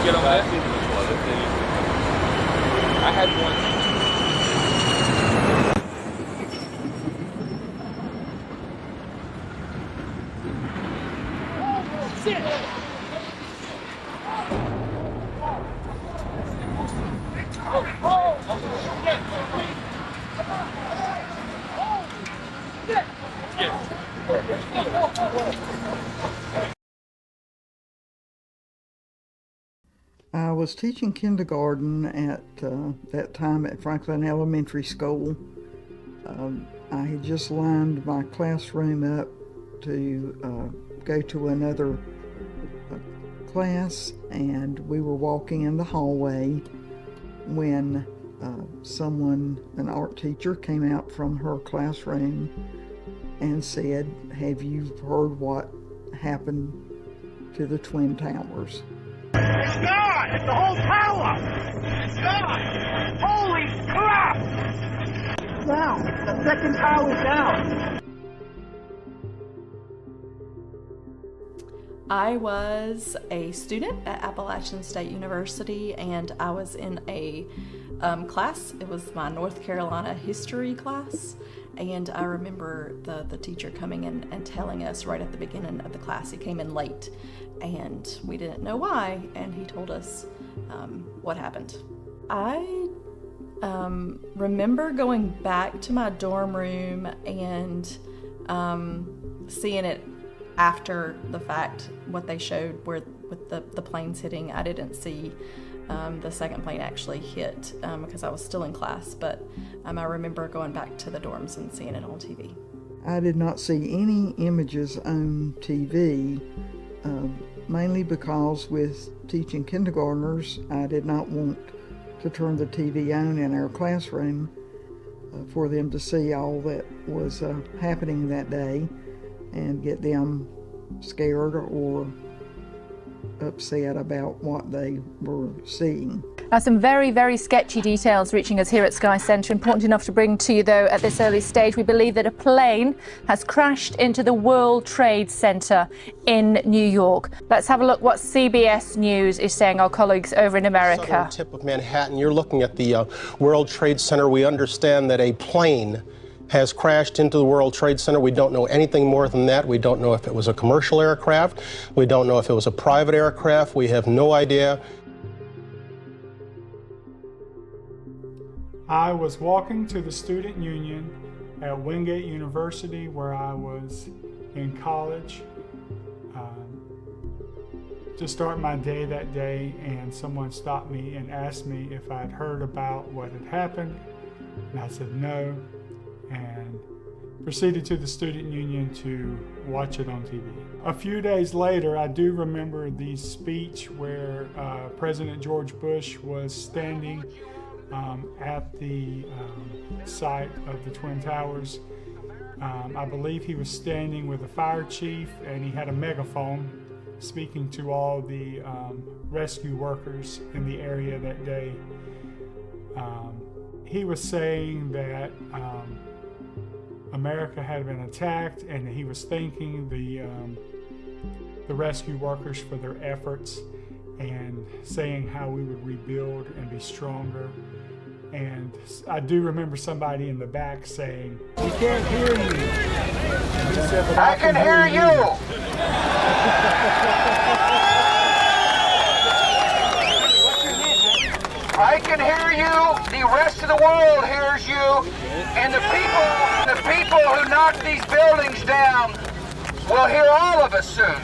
get on that? I had one. I was teaching kindergarten at that time at Franklin Elementary School. I had just lined my classroom up to go to another class, and we were walking in the hallway when an art teacher, came out from her classroom and said, "Have you heard what happened to the Twin Towers?" It's gone! It's the whole tower! It's gone! Holy crap! Down! The second tower's down! I was a student at Appalachian State University, and I was in a class. It was my North Carolina history class, and I remember the teacher coming in and telling us right at the beginning of the class. He came in late, and we didn't know why, and he told us what happened. I remember going back to my dorm room and seeing it after the fact, what they showed where with the planes hitting. I didn't see the second plane actually hit because I was still in class, but I remember going back to the dorms and seeing it on TV. I did not see any images on TV, mainly because with teaching kindergartners, I did not want to turn the TV on in our classroom for them to see all that was happening that day and get them scared or upset about what they were seeing. Now, some very, very sketchy details reaching us here at Sky Centre. Important enough to bring to you, though, at this early stage. We believe that a plane has crashed into the World Trade Center in New York. Let's have a look what CBS News is saying, our colleagues over in America. Southern tip of Manhattan, you're looking at the World Trade Center. We understand that a plane has crashed into the World Trade Center. We don't know anything more than that. We don't know if it was a commercial aircraft. We don't know if it was a private aircraft. We have no idea. I was walking to the Student Union at Wingate University, where I was in college, to start my day that day, and someone stopped me and asked me if I'd heard about what had happened, and I said no, and proceeded to the Student Union to watch it on TV. A few days later, I do remember the speech where President George Bush was standing at the site of the Twin Towers. I believe he was standing with the fire chief, and he had a megaphone speaking to all the rescue workers in the area that day. He was saying that America had been attacked, and he was thanking the rescue workers for their efforts and saying how we would rebuild and be stronger. And I do remember somebody in the back saying, "We can't hear you." And he said, "But I can hear you." I can hear you. The rest of the world hears you, and the people who knock these buildings down will hear all of us soon.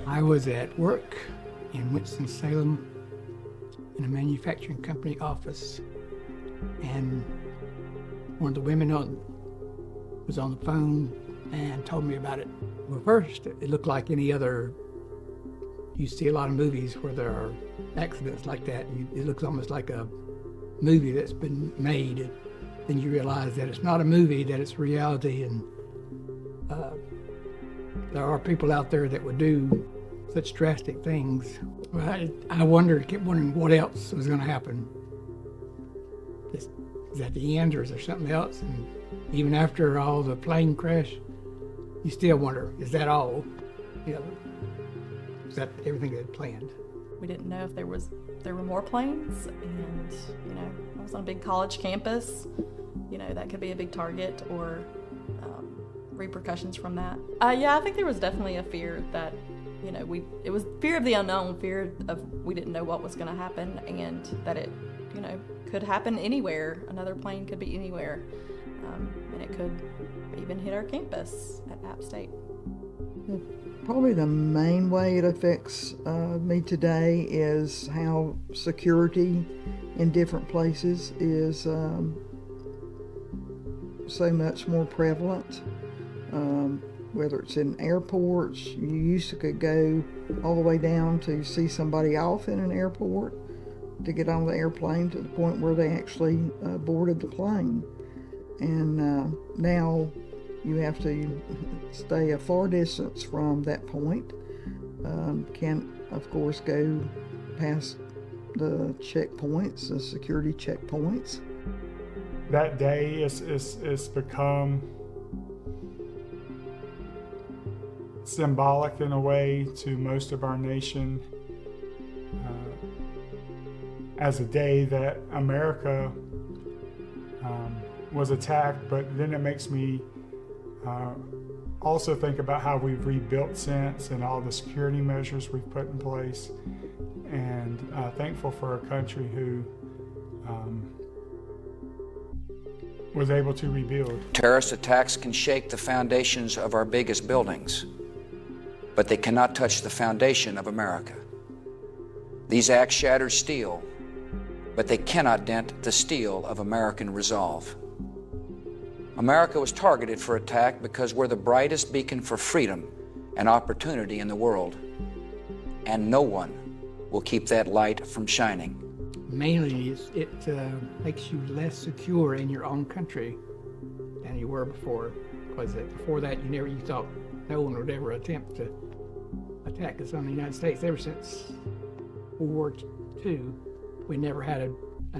I was at work in Winston-Salem in a manufacturing company office, and one of the women was on the phone and told me about it. Well, first, it looked like any other, you see a lot of movies where there are accidents like that. It looks almost like a movie that's been made. Then you realize that it's not a movie, that it's reality, and there are people out there that would do such drastic things. Well, I kept wondering what else was going to happen. Is that the end, or is there something else? And even after all the plane crash, you still wonder, is that all? You know, is that everything they had planned? We didn't know if there were more planes, and I was on a big college campus. That could be a big target, or repercussions from that. Yeah, I think there was definitely a fear that it was fear of the unknown, fear of we didn't know what was going to happen, and that it could happen anywhere. Another plane could be anywhere, and it could even hit our campus at App State. Probably the main way it affects me today is how security in different places is so much more prevalent. Whether it's in airports, you used to could go all the way down to see somebody off in an airport to get on the airplane to the point where they actually boarded the plane. And now you have to stay a far distance from that point. Can't, of course, go past the checkpoints, the security checkpoints. That day is become symbolic in a way to most of our nation as a day that America was attacked, but then it makes me also think about how we've rebuilt since and all the security measures we've put in place, and thankful for a country who was able to rebuild. Terrorist attacks can shake the foundations of our biggest buildings, but they cannot touch the foundation of America. These acts shatter steel, but they cannot dent the steel of American resolve. America was targeted for attack because we're the brightest beacon for freedom and opportunity in the world, and no one will keep that light from shining. Mainly, it makes you less secure in your own country than you were before. Because before that, you thought no one would ever attempt to attack us on the United States. Ever since World War II, we never had an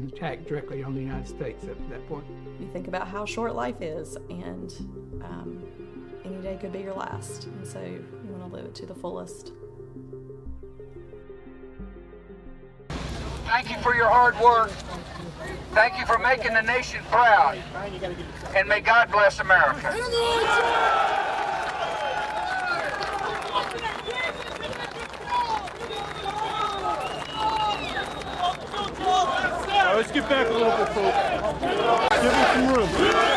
attack directly on the United States up to that point. You think about how short life is, and any day could be your last, and so you want to live it to the fullest. Thank you for your hard work. Thank you for making the nation proud. And may God bless America. Let's get back a little bit, folks. Give me some room.